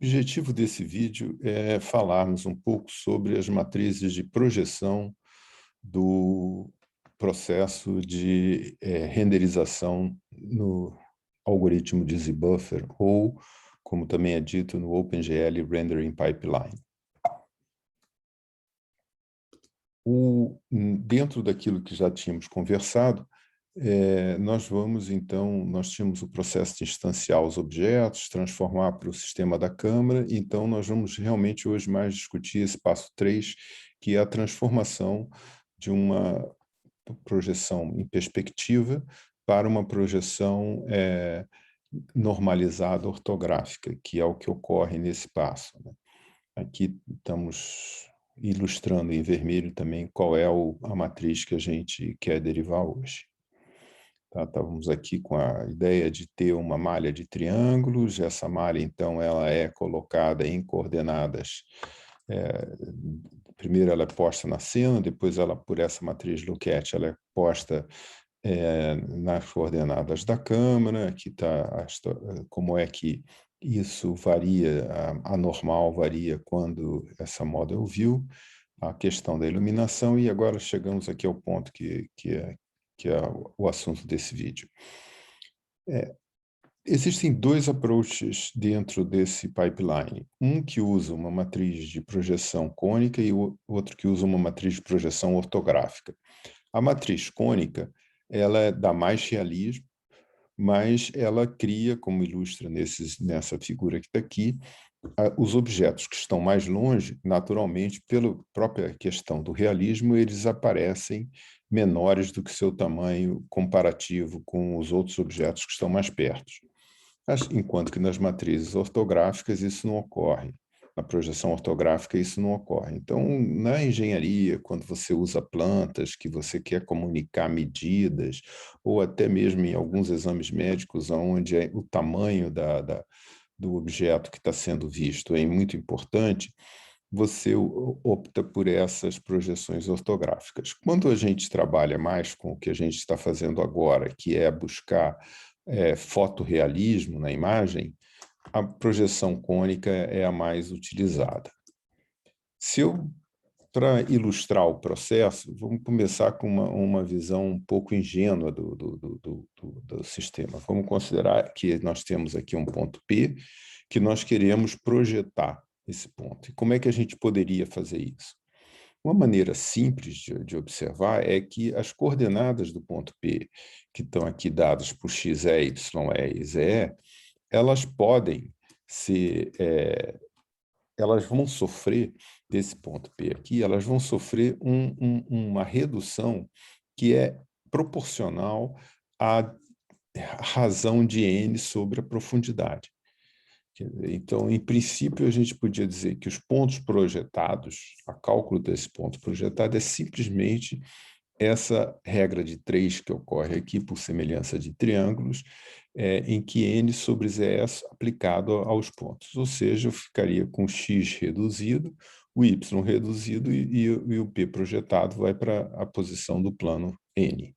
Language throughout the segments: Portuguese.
objetivo desse vídeo é falarmos um pouco sobre as matrizes de projeção do processo de renderização no algoritmo de Z-Buffer, ou, como também é dito no OpenGL Rendering Pipeline. Dentro daquilo que já tínhamos conversado, nós tínhamos o processo de instanciar os objetos, transformar para o sistema da câmara, então nós vamos realmente hoje mais discutir esse passo 3, que é a transformação de uma projeção em perspectiva para uma projeção normalizada ortográfica, que é o que ocorre nesse passo, né? Aqui estamos ilustrando em vermelho também qual é a matriz que a gente quer derivar hoje. Tá, estávamos aqui com a ideia de ter uma malha de triângulos. Essa malha, então, ela é colocada em coordenadas. Primeiro ela é posta na cena, depois ela, por essa matriz Lucchetti, ela é posta nas coordenadas da câmara. Aqui está como é que isso varia, a normal varia quando essa model view, a questão da iluminação, e agora chegamos aqui ao ponto que é o assunto desse vídeo. Existem dois approaches dentro desse pipeline. Um que usa uma matriz de projeção cônica e o outro que usa uma matriz de projeção ortográfica. A matriz cônica, ela dá mais realismo, mas ela cria, como ilustra nessa figura que está aqui, os objetos que estão mais longe, naturalmente, pela própria questão do realismo, eles aparecem menores do que seu tamanho comparativo com os outros objetos que estão mais perto. Enquanto que nas matrizes ortográficas isso não ocorre. Na projeção ortográfica isso não ocorre. Então, na engenharia, quando você usa plantas, que você quer comunicar medidas, ou até mesmo em alguns exames médicos, onde o tamanho do objeto que está sendo visto é muito importante, você opta por essas projeções ortográficas. Quando a gente trabalha mais com o que a gente está fazendo agora, que é buscar fotorrealismo na imagem, a projeção cônica é a mais utilizada. Para ilustrar o processo, vamos começar com uma visão um pouco ingênua do sistema. Vamos considerar que nós temos aqui um ponto P, que nós queremos projetar esse ponto. E como é que a gente poderia fazer isso? Uma maneira simples de observar é que as coordenadas do ponto P, que estão aqui dadas por XE, YE e ZE, elas podem ser... elas vão sofrer, desse ponto P aqui, elas vão sofrer uma redução que é proporcional à razão de n sobre a profundidade. Então, em princípio, a gente podia dizer que os pontos projetados, a cálculo desse ponto projetado, é simplesmente essa regra de 3 que ocorre aqui por semelhança de triângulos, em que n sobre zs aplicado aos pontos. Ou seja, eu ficaria com x reduzido, o y reduzido e o p projetado vai para a posição do plano n.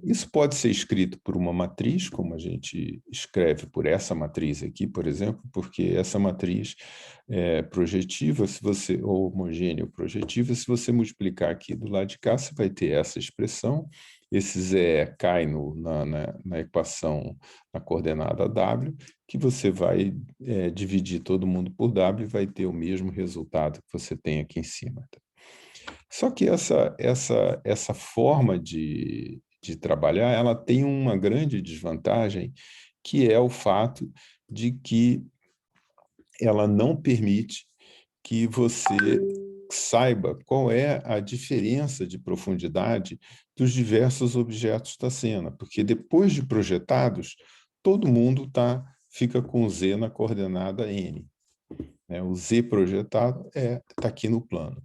Isso pode ser escrito por uma matriz, como a gente escreve por essa matriz aqui, por exemplo, porque essa matriz projetiva, ou homogênea projetiva, se você multiplicar aqui do lado de cá, você vai ter essa expressão. Esse z cai na equação, na coordenada w, que você vai dividir todo mundo por w e vai ter o mesmo resultado que você tem aqui em cima. Só que essa forma de trabalhar, ela tem uma grande desvantagem, que é o fato de que ela não permite que você saiba qual é a diferença de profundidade dos diversos objetos da cena, porque depois de projetados, todo mundo fica com Z na coordenada N. O Z projetado está aqui no plano.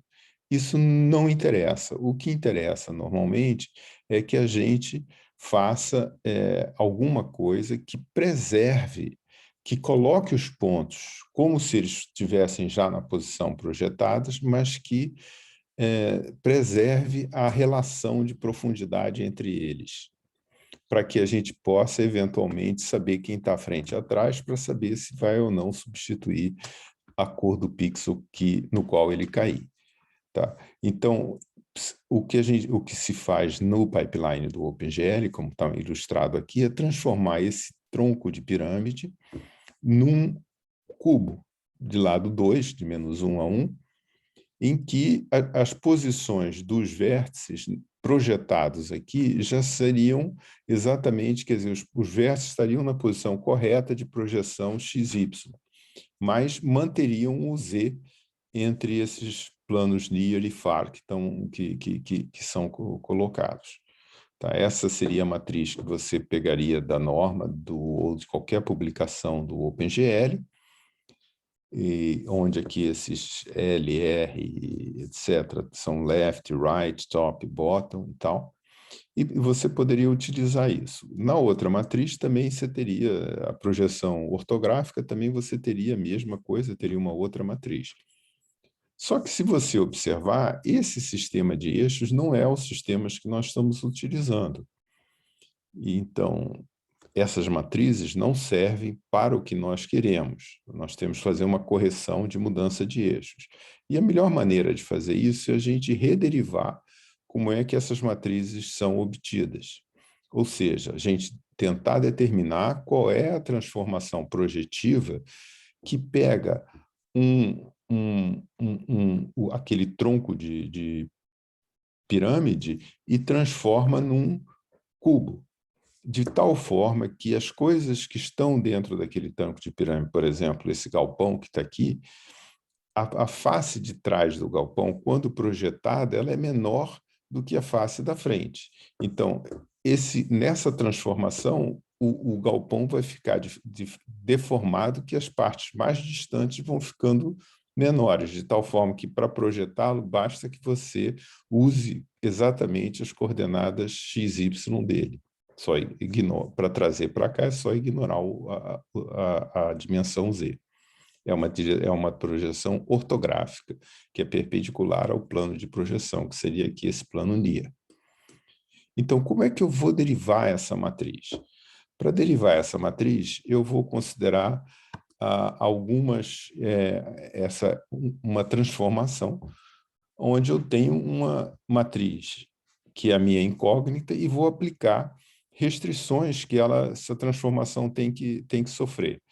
Isso não interessa. O que interessa, normalmente, é que a gente faça alguma coisa que preserve, que coloque os pontos como se eles estivessem já na posição projetadas, mas que preserve a relação de profundidade entre eles. para que a gente possa, eventualmente, saber quem está à frente e atrás, para saber se vai ou não substituir a cor do pixel no qual ele cair. Tá? Então, o que se faz no pipeline do OpenGL, como está ilustrado aqui, é transformar esse tronco de pirâmide num cubo de lado 2, de -1 a 1, em que as posições dos vértices projetados aqui já seriam exatamente, quer dizer, os vértices estariam na posição correta de projeção XY, mas manteriam o Z entre esses planos Near e Far que são colocados. Tá? Essa seria a matriz que você pegaria da norma ou de qualquer publicação do OpenGL, onde aqui esses L, R, etc., são left, right, top, bottom e tal. E você poderia utilizar isso. Na outra matriz também você teria a projeção ortográfica, também você teria a mesma coisa, teria uma outra matriz. Só que se você observar, esse sistema de eixos não é o sistema que nós estamos utilizando. E, então, essas matrizes não servem para o que nós queremos. Nós temos que fazer uma correção de mudança de eixos. E a melhor maneira de fazer isso é a gente rederivar como é que essas matrizes são obtidas. Ou seja, a gente tentar determinar qual é a transformação projetiva que pega aquele tronco de pirâmide e transforma num cubo, de tal forma que as coisas que estão dentro daquele tronco de pirâmide, por exemplo, esse galpão que está aqui, a face de trás do galpão, quando projetada, ela é menor do que a face da frente. Então, nessa transformação, o galpão vai ficar deformado, que as partes mais distantes vão ficando menores, de tal forma que, para projetá-lo, basta que você use exatamente as coordenadas x, y dele. Só ignora. Para trazer para cá, é só ignorar a dimensão z. É uma projeção ortográfica, que é perpendicular ao plano de projeção, que seria aqui esse plano Near. Então, como é que eu vou derivar essa matriz? Para derivar essa matriz, eu vou considerar uma transformação, onde eu tenho uma matriz que é a minha incógnita e vou aplicar restrições que essa transformação tem que sofrer.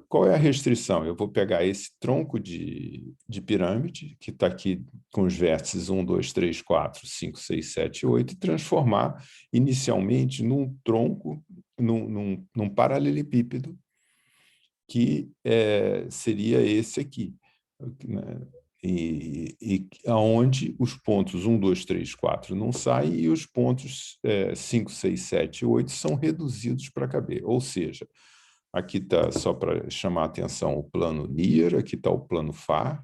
Qual é a restrição? Eu vou pegar esse tronco de pirâmide, que está aqui com os vértices 1, 2, 3, 4, 5, 6, 7, 8, e transformar inicialmente num tronco, num paralelepípedo, que seria esse aqui, né? E onde os pontos 1, 2, 3, 4 não saem e os pontos 5, 6, 7 e 8 são reduzidos para caber. Ou seja, aqui está, só para chamar a atenção, o plano Near, aqui está o plano Far.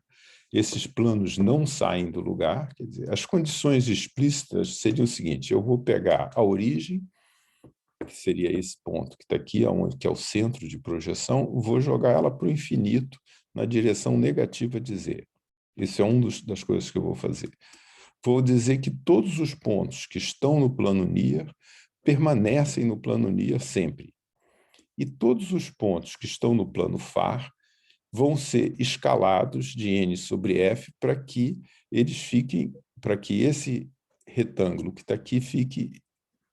Esses planos não saem do lugar. Quer dizer, as condições explícitas seriam o seguinte: eu vou pegar a origem, que seria esse ponto que está aqui, que é o centro de projeção, vou jogar ela para o infinito na direção negativa de Z. Isso é uma das coisas que eu vou fazer. Vou dizer que todos os pontos que estão no plano Near permanecem no plano Near sempre. E todos os pontos que estão no plano Far vão ser escalados de n sobre f para que esse retângulo que está aqui fique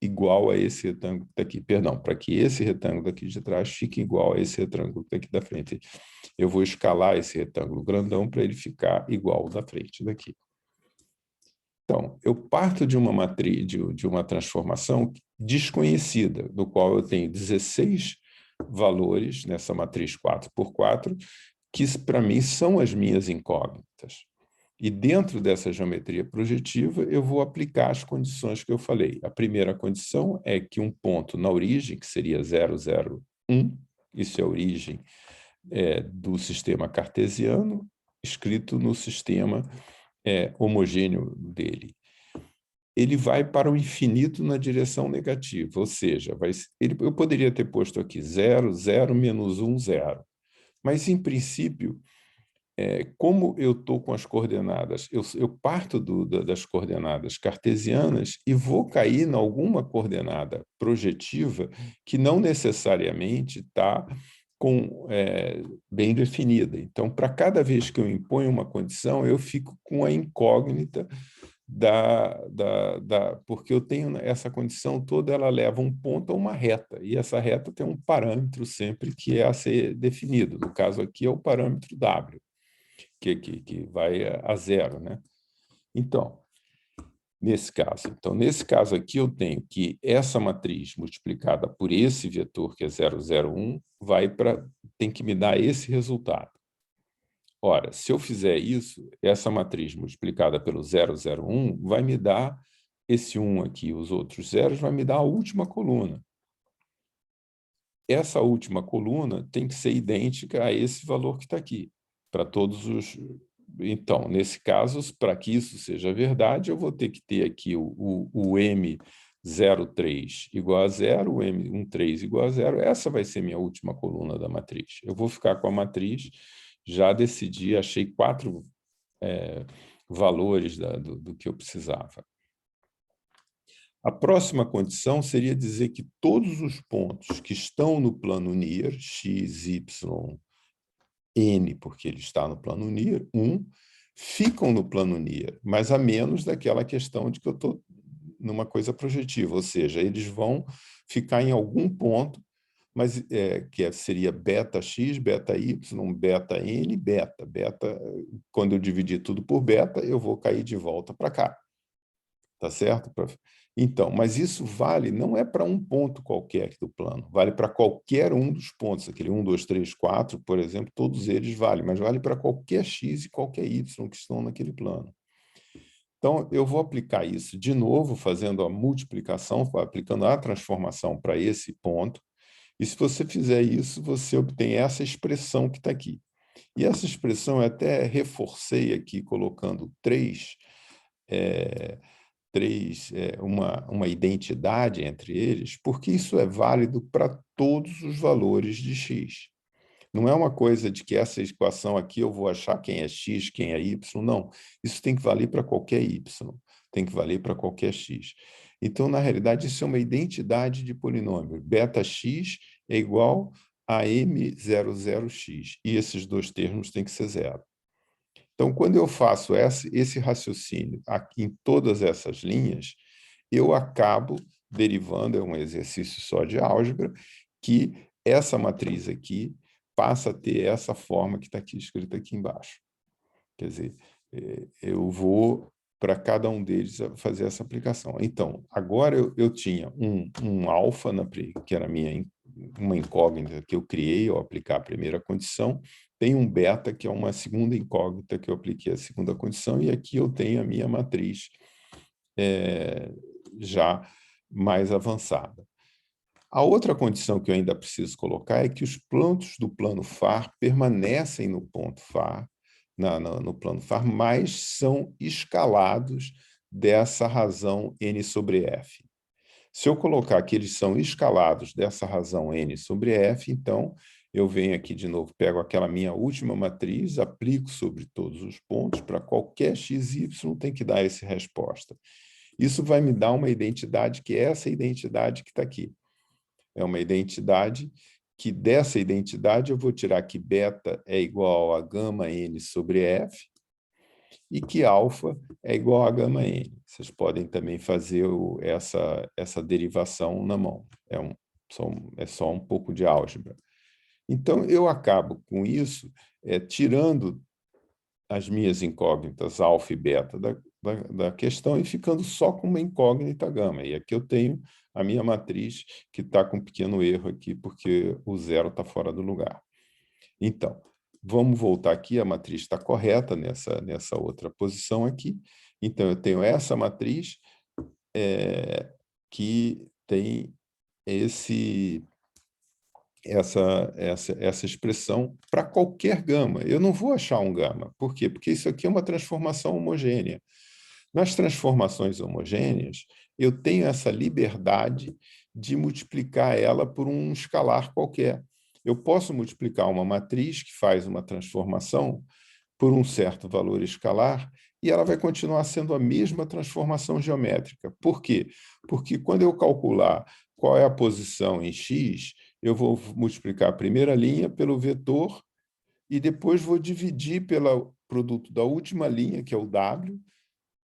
igual a esse retângulo que está aqui. Perdão, para que esse retângulo daqui de trás fique igual a esse retângulo que está aqui da frente. Eu vou escalar esse retângulo grandão para ele ficar igual da frente daqui. Então, eu parto de uma matriz, de uma transformação desconhecida, do qual eu tenho 16 valores nessa matriz 4x4, que para mim são as minhas incógnitas. E dentro dessa geometria projetiva, eu vou aplicar as condições que eu falei. A primeira condição é que um ponto na origem, que seria 0, 0, 1, isso é a origem do sistema cartesiano, escrito no sistema homogêneo dele. Ele vai para o infinito na direção negativa, ou seja, eu poderia ter posto aqui 0, 0, menos 1, 0. Mas, em princípio, como eu estou com as coordenadas, eu parto das coordenadas cartesianas e vou cair em alguma coordenada projetiva que não necessariamente está bem definida. Então, para cada vez que eu imponho uma condição, eu fico com a incógnita porque eu tenho essa condição toda, ela leva um ponto a uma reta, e essa reta tem um parâmetro sempre que é a ser definido. No caso aqui é o parâmetro W, que vai a zero, né? Então, nesse caso aqui, eu tenho que essa matriz multiplicada por esse vetor, que é 0, 0, 1, tem que me dar esse resultado. Ora, se eu fizer isso, essa matriz multiplicada pelo 0, 0, 1 vai me dar esse 1 aqui, os outros zeros, vai me dar a última coluna. Essa última coluna tem que ser idêntica a esse valor que está aqui, para todos os... Então, nesse caso, para que isso seja verdade, eu vou ter que ter aqui o M03 igual a 0, o M13 igual a 0. Essa vai ser minha última coluna da matriz. Eu vou ficar com a matriz, já decidi, achei 4 valores do que eu precisava. A próxima condição seria dizer que todos os pontos que estão no plano NIR, x, y, n, porque ele está no plano NIR, 1, ficam no plano NIR, mas a menos daquela questão de que eu estou numa coisa projetiva, ou seja, eles vão ficar em algum ponto, mas seria beta x, beta y, beta n, beta. Beta, quando eu dividir tudo por beta, eu vou cair de volta para cá. Tá certo, prof? Então, mas isso vale, não é para um ponto qualquer do plano, vale para qualquer um dos pontos, aquele 1, 2, 3, 4, por exemplo, todos eles valem, mas vale para qualquer x e qualquer y que estão naquele plano. Então, eu vou aplicar isso de novo, fazendo a multiplicação, aplicando a transformação para esse ponto, e se você fizer isso, você obtém essa expressão que está aqui. E essa expressão eu até reforcei aqui, colocando 3, uma identidade entre eles, porque isso é válido para todos os valores de x. Não é uma coisa de que essa equação aqui eu vou achar quem é x, quem é y, não. Isso tem que valer para qualquer y, tem que valer para qualquer x. Então, na realidade, isso é uma identidade de polinômio. Beta x é igual a M00x, e esses dois termos têm que ser zero. Então, quando eu faço esse raciocínio aqui em todas essas linhas, eu acabo derivando, é um exercício só de álgebra, que essa matriz aqui passa a ter essa forma que está aqui escrita aqui embaixo. Quer dizer, eu vou para cada um deles fazer essa aplicação. Então, agora eu tinha um alfa, que era uma incógnita que eu criei ao aplicar a primeira condição, tem um beta, que é uma segunda incógnita que eu apliquei a segunda condição, e aqui eu tenho a minha matriz já mais avançada. A outra condição que eu ainda preciso colocar é que os pontos do plano FAR permanecem no ponto FAR, no plano FAR, mas são escalados dessa razão n sobre f. Se eu colocar que eles são escalados dessa razão n sobre f, então eu venho aqui de novo, pego aquela minha última matriz, aplico sobre todos os pontos, para qualquer x, y tem que dar essa resposta. Isso vai me dar uma identidade que é essa identidade que está aqui. É uma identidade que dessa identidade eu vou tirar que beta é igual a gama n sobre f e que alfa é igual a gama n. Vocês podem também fazer essa derivação na mão. É só um pouco de álgebra. Então, eu acabo com isso tirando as minhas incógnitas alfa e beta da questão e ficando só com uma incógnita gama. E aqui eu tenho a minha matriz que está com um pequeno erro aqui, porque o zero está fora do lugar. Então, vamos voltar aqui, a matriz está correta nessa outra posição aqui. Então, eu tenho essa matriz que tem essa expressão para qualquer gama. Eu não vou achar um gama. Por quê? Porque isso aqui é uma transformação homogênea. Nas transformações homogêneas, eu tenho essa liberdade de multiplicar ela por um escalar qualquer. Eu posso multiplicar uma matriz que faz uma transformação por um certo valor escalar, e ela vai continuar sendo a mesma transformação geométrica. Por quê? Porque quando eu calcular qual é a posição em x, eu vou multiplicar a primeira linha pelo vetor e depois vou dividir pelo produto da última linha, que é o w,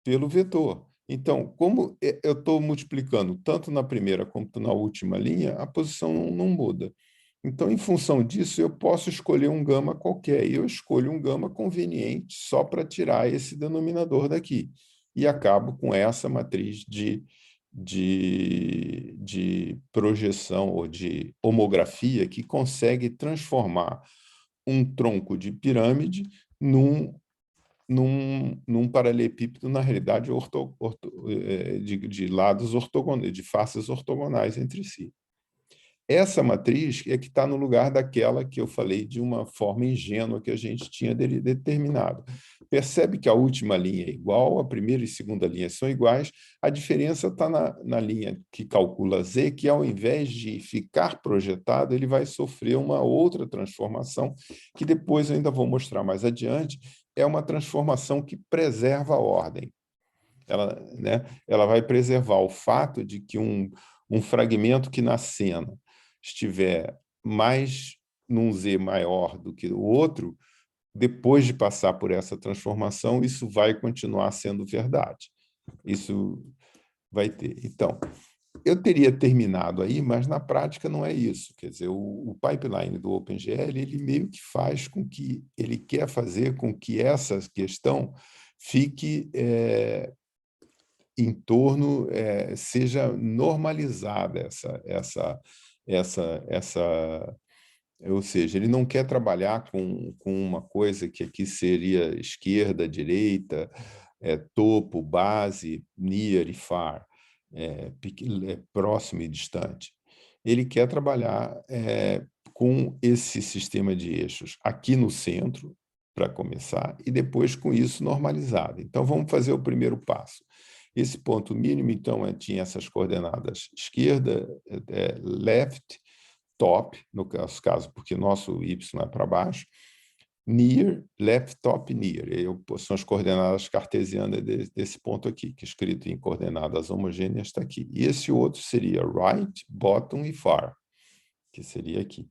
pelo vetor. Então, como eu estou multiplicando tanto na primeira quanto na última linha, a posição não muda. Então, em função disso, eu posso escolher um gama qualquer, e eu escolho um gama conveniente só para tirar esse denominador daqui. E acabo com essa matriz de projeção ou de homografia que consegue transformar um tronco de pirâmide num paralelepípedo, na realidade, de lados ortogonais, de faces ortogonais entre si. Essa matriz é que está no lugar daquela que eu falei de uma forma ingênua que a gente tinha determinado. Percebe que a última linha é igual, a primeira e segunda linha são iguais, a diferença está na linha que calcula Z, que ao invés de ficar projetado, ele vai sofrer uma outra transformação, que depois eu ainda vou mostrar mais adiante, é uma transformação que preserva a ordem. Ela vai preservar o fato de que um fragmento que na cena estiver mais num Z maior do que o outro, depois de passar por essa transformação, isso vai continuar sendo verdade. Isso vai ter. Então, eu teria terminado aí, mas na prática não é isso. Quer dizer, o pipeline do OpenGL, ele meio que faz com que, ele quer fazer com que essa questão fique em torno, seja normalizada ou seja, ele não quer trabalhar com uma coisa que aqui seria esquerda, direita, topo, base, near e far, próximo e distante. Ele quer trabalhar com esse sistema de eixos aqui no centro, para começar, e depois com isso normalizado. Então, vamos fazer o primeiro passo. Esse ponto mínimo, então, tinha essas coordenadas esquerda, left, top, no caso, porque nosso y é para baixo, near, left, top, near. São as coordenadas cartesianas desse ponto aqui, que escrito em coordenadas homogêneas está aqui. E esse outro seria right, bottom e far, que seria aqui.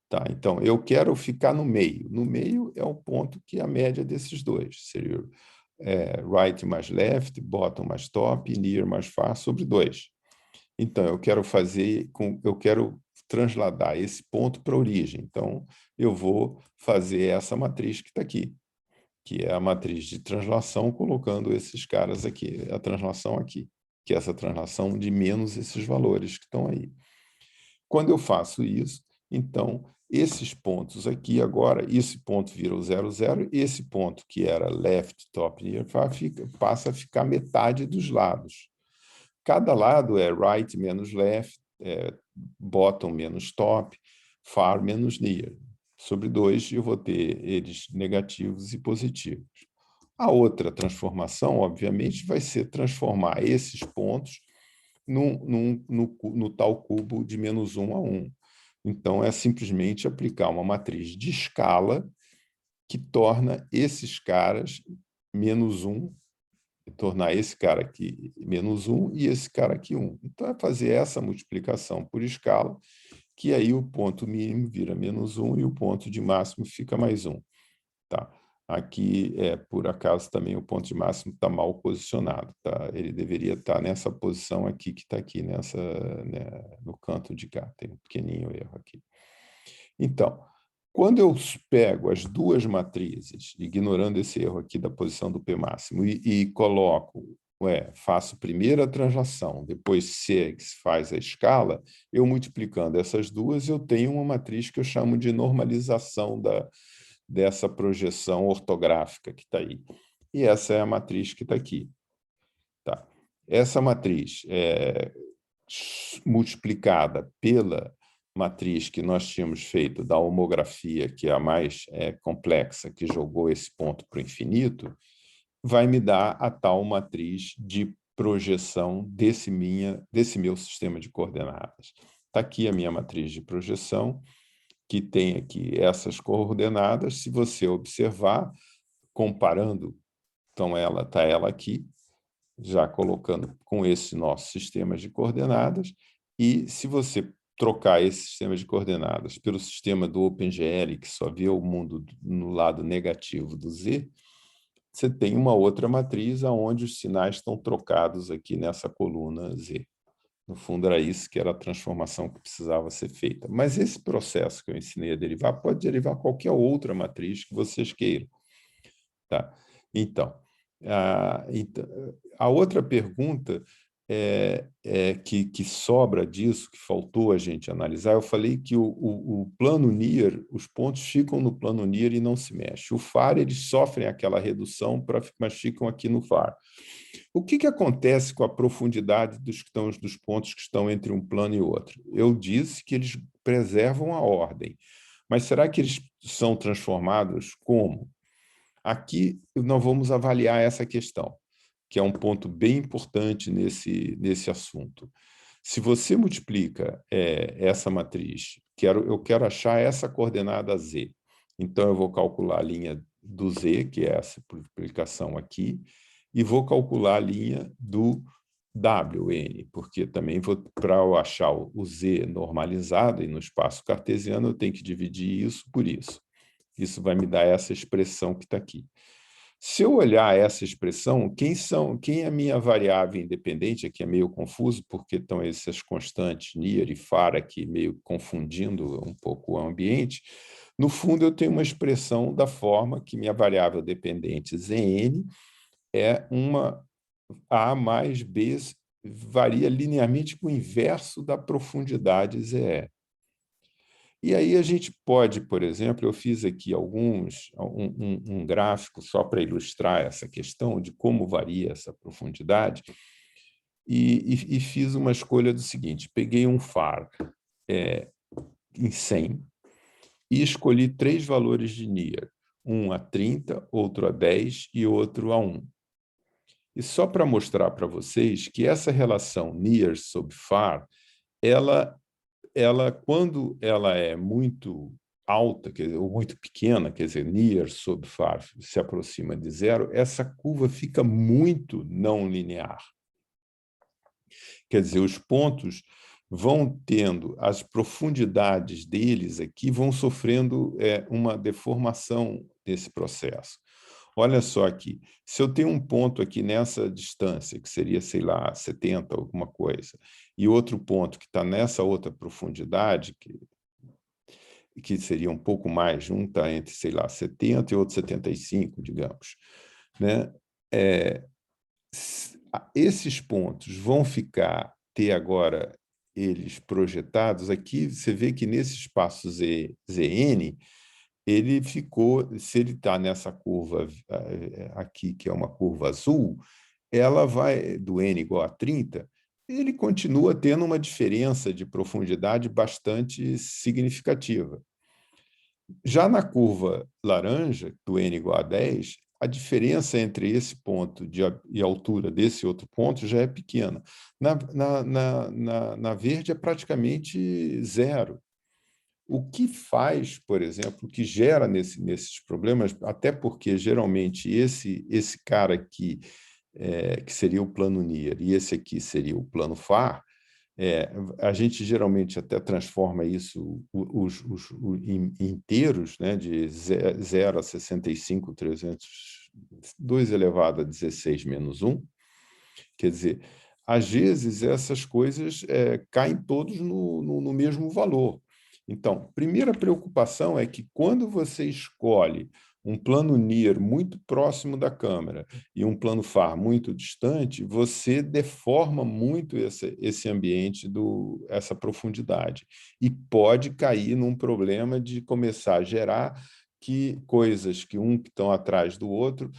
Tá, então, eu quero ficar no meio. No meio é o ponto que é a média desses dois. Seria right mais left, bottom mais top, near mais far sobre 2. Então, eu quero transladar esse ponto para a origem. Então, eu vou fazer essa matriz que está aqui, que é a matriz de translação, colocando esses caras aqui, a translação aqui, que é essa translação de menos esses valores que estão aí. Quando eu faço isso, então, esses pontos aqui agora, esse ponto vira o 0, 0, e esse ponto que era left, top, near, far, passa a ficar metade dos lados. Cada lado é right menos left, bottom menos top, far menos near. Sobre 2, eu vou ter eles negativos e positivos. A outra transformação, obviamente, vai ser transformar esses pontos no tal cubo de menos 1 a 1. Então, é simplesmente aplicar uma matriz de escala que torna esses caras menos 1, tornar esse cara aqui menos 1 e esse cara aqui 1. Então, é fazer essa multiplicação por escala, que aí o ponto mínimo vira menos 1 e o ponto de máximo fica mais 1. Tá? Aqui, por acaso, também o ponto de máximo está mal posicionado. Tá? Ele deveria estar nessa posição aqui, que está aqui, né, no canto de cá. Tem um pequenininho erro aqui. Então, quando eu pego as duas matrizes, ignorando esse erro aqui da posição do P máximo, e coloco, faço primeiro a translação, depois segs faz a escala, eu multiplicando essas duas, eu tenho uma matriz que eu chamo de normalização dessa projeção ortográfica que está aí. E essa é a matriz que está aqui. Tá? Essa matriz multiplicada pela matriz que nós tínhamos feito da homografia, que é a mais complexa, que jogou esse ponto para o infinito, vai me dar a tal matriz de projeção desse meu sistema de coordenadas. Está aqui a minha matriz de projeção, que tem aqui essas coordenadas. Se você observar, comparando, então está ela aqui, já colocando com esse nosso sistema de coordenadas, e se você trocar esse sistema de coordenadas pelo sistema do OpenGL, que só vê o mundo no lado negativo do Z, você tem uma outra matriz onde os sinais estão trocados aqui nessa coluna Z. No fundo, era isso que era a transformação que precisava ser feita. Mas esse processo que eu ensinei a derivar pode derivar qualquer outra matriz que vocês queiram. Tá? Então, a outra pergunta que sobra disso, que faltou a gente analisar, eu falei que o plano NIR, os pontos ficam no plano NIR e não se mexe. O FAR, eles sofrem aquela redução, mas ficam aqui no FAR. O que acontece com a profundidade dos pontos que estão entre um plano e outro? Eu disse que eles preservam a ordem, mas será que eles são transformados como? Aqui nós vamos avaliar essa questão, que é um ponto bem importante nesse assunto. Se você multiplica essa matriz, eu quero achar essa coordenada Z, então eu vou calcular a linha do Z, que é essa multiplicação aqui, e vou calcular a linha do WN, porque também para eu achar o Z normalizado e no espaço cartesiano, eu tenho que dividir isso por isso. Isso vai me dar essa expressão que está aqui. Se eu olhar essa expressão, quem é a minha variável independente? Aqui é meio confuso, porque estão essas constantes NIR e FAR aqui meio confundindo um pouco o ambiente. No fundo, eu tenho uma expressão da forma que minha variável dependente Zn é uma A mais B, varia linearmente com o inverso da profundidade Ze. E aí a gente pode, por exemplo, eu fiz aqui um gráfico só para ilustrar essa questão de como varia essa profundidade, e fiz uma escolha do seguinte: peguei um FAR em 100 e escolhi 3 valores de NIR, um a 30, outro a 10 e outro a 1. E só para mostrar para vocês que essa relação NIR sobre FAR, quando ela é muito alta, ou muito pequena, quer dizer, NIR sobre FAR se aproxima de zero, essa curva fica muito não linear. Quer dizer, os pontos vão tendo, as profundidades deles aqui vão sofrendo uma deformação desse processo. Olha só aqui, se eu tenho um ponto aqui nessa distância, que seria, sei lá, 70, alguma coisa, e outro ponto que está nessa outra profundidade, que seria um pouco mais, um está entre, sei lá, 70 e outro 75, digamos, né? Esses pontos vão ter agora eles projetados aqui, você vê que nesse espaço Zn, ele ficou, se ele está nessa curva aqui, que é uma curva azul, ela vai, do n igual a 30, ele continua tendo uma diferença de profundidade bastante significativa. Já na curva laranja, do n igual a 10, a diferença entre esse ponto e a altura desse outro ponto já é pequena. Na verde é praticamente zero. O que faz, por exemplo, o que gera nesses problemas, até porque geralmente esse cara aqui, que seria o plano NIR, e esse aqui seria o plano FAR, a gente geralmente até transforma isso em inteiros, né, de 0 a 65, 300, 2 elevado a 16 menos 1. Quer dizer, às vezes essas coisas caem todos no mesmo valor. Então, primeira preocupação é que quando você escolhe um plano NIR muito próximo da câmera e um plano FAR muito distante, você deforma muito esse ambiente, essa profundidade. E pode cair num problema de começar a gerar coisas que estão atrás do outro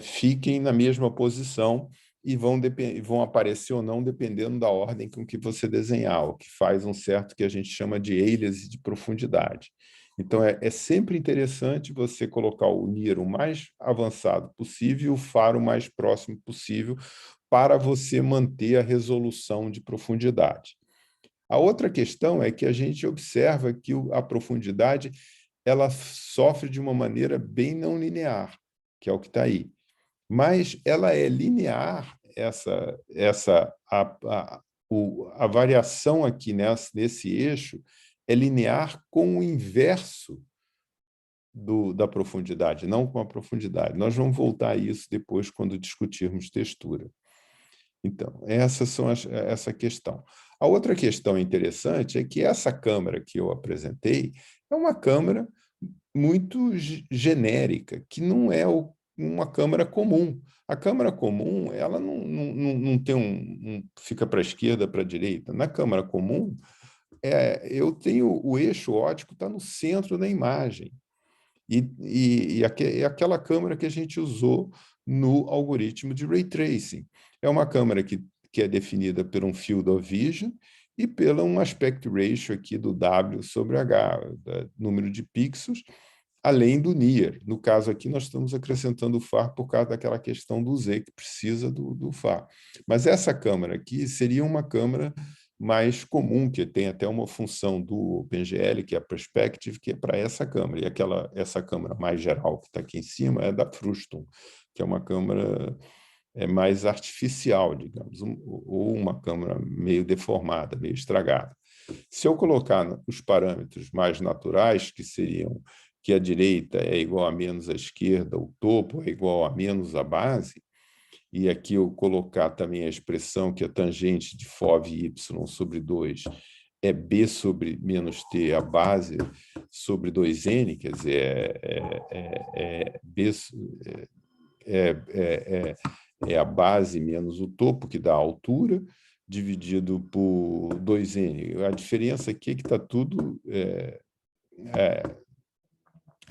fiquem na mesma posição e vão aparecer ou não dependendo da ordem com que você desenhar, o que faz um certo que a gente chama de alias de profundidade. Então, é sempre interessante você colocar o NIR o mais avançado possível e o FAR o mais próximo possível para você manter a resolução de profundidade. A outra questão é que a gente observa que a profundidade ela sofre de uma maneira bem não linear. que é o que está aí. Mas ela é linear, a variação aqui nesse eixo é linear com o inverso da profundidade, não com a profundidade. Nós vamos voltar a isso depois quando discutirmos textura. Então, essa questão. A outra questão interessante é que essa câmara que eu apresentei é uma câmara muito genérica, que não é uma câmara comum. A câmara comum, ela não tem fica para a esquerda, para a direita. Na câmara comum, eu tenho o eixo óptico está no centro da imagem. É aquela câmera que a gente usou no algoritmo de Ray Tracing. É uma câmera que é definida por um Field of Vision e pelo um aspect ratio aqui do W sobre H, número de pixels, além do near. No caso aqui, nós estamos acrescentando o FAR por causa daquela questão do Z, que precisa do FAR. Mas essa câmera aqui seria uma câmera mais comum, que tem até uma função do OpenGL, que é a Perspective, que é para essa câmera. E essa câmera mais geral que está aqui em cima é da Frustum, que é uma câmera mais artificial, digamos, ou uma câmera meio deformada, meio estragada. Se eu colocar os parâmetros mais naturais, que seriam que a direita é igual a menos a esquerda, o topo é igual a menos a base, e aqui eu colocar também a expressão que a tangente de FOV y sobre 2 é B sobre menos T, a base sobre 2N, quer dizer, B, é a base menos o topo, que dá a altura, dividido por 2N. A diferença aqui é que está tudo...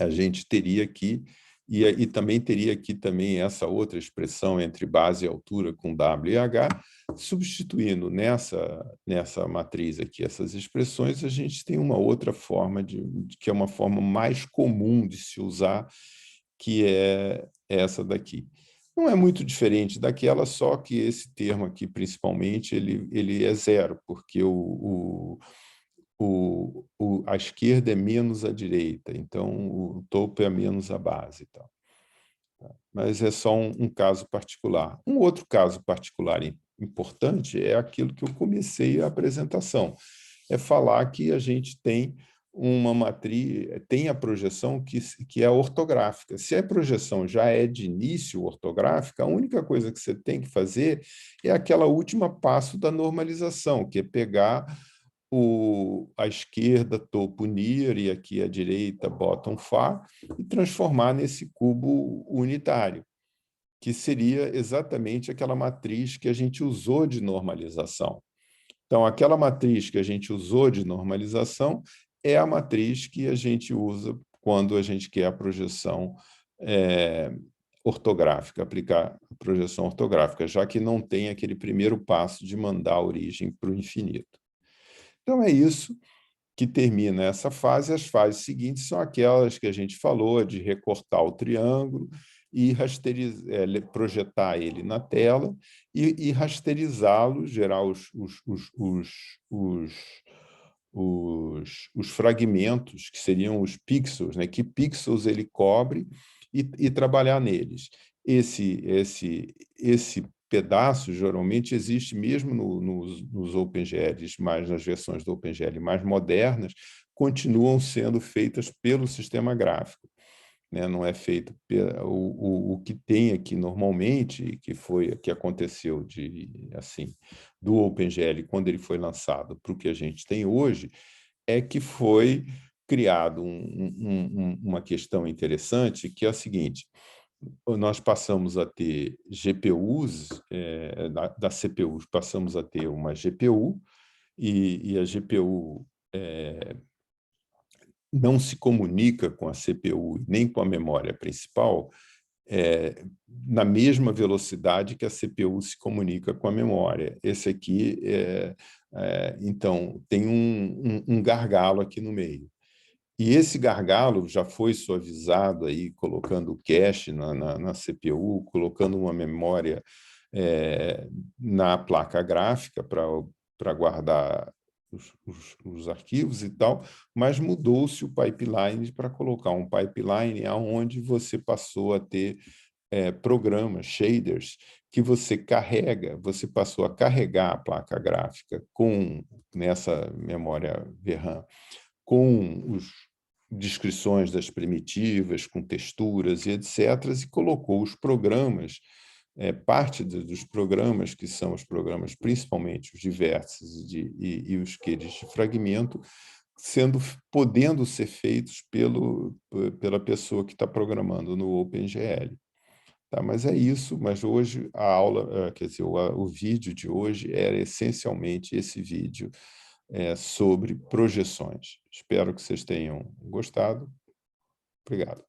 a gente teria aqui, e também teria aqui também essa outra expressão entre base e altura com W e H, substituindo nessa matriz aqui essas expressões, a gente tem uma outra forma, que é uma forma mais comum de se usar, que é essa daqui. Não é muito diferente daquela, só que esse termo aqui, principalmente, ele é zero, porque a esquerda é menos a direita, então o topo é menos a base. Então. Mas é só um caso particular. Um outro caso particular importante é aquilo que eu comecei a apresentação, é falar que a gente tem uma matriz, tem a projeção que é ortográfica. Se a projeção já é de início ortográfica, a única coisa que você tem que fazer é aquela última passo da normalização, que é pegar a esquerda, topo near, e aqui a direita, bottom far, e transformar nesse cubo unitário, que seria exatamente aquela matriz que a gente usou de normalização. Então, aquela matriz que a gente usou de normalização é a matriz que a gente usa quando a gente quer a projeção ortográfica, aplicar a projeção ortográfica, já que não tem aquele primeiro passo de mandar a origem para o infinito. Então, é isso que termina essa fase. As fases seguintes são aquelas que a gente falou, de recortar o triângulo e projetar ele na tela e rasterizá-lo, gerar os fragmentos, que seriam os pixels, né? Que pixels ele cobre e trabalhar neles. Esse pedaço, geralmente, existe mesmo nos OpenGLs, mas nas versões do OpenGL mais modernas, continuam sendo feitas pelo sistema gráfico. Né? Não é feito... O que tem aqui normalmente, que aconteceu do OpenGL, quando ele foi lançado para o que a gente tem hoje, é que foi criado uma questão interessante, que é a seguinte: nós passamos a ter GPUs, da CPU, passamos a ter uma GPU, e a GPU não se comunica com a CPU nem com a memória principal na mesma velocidade que a CPU se comunica com a memória. Esse aqui, então, tem um gargalo aqui no meio. E esse gargalo já foi suavizado aí, colocando cache na CPU, colocando uma memória na placa gráfica para guardar os arquivos e tal, mas mudou-se o pipeline para colocar um pipeline onde você passou a ter programas, shaders, que você carrega, você passou a carregar a placa gráfica nessa memória VRAM, com as descrições das primitivas, com texturas e etc., e colocou os programas, parte dos programas, que são os programas, principalmente os de vértices e os queries de fragmento, podendo ser feitos pela pessoa que está programando no OpenGL. Tá, mas é isso, mas hoje a aula, quer dizer, o vídeo de hoje era essencialmente esse vídeo sobre projeções. Espero que vocês tenham gostado. Obrigado.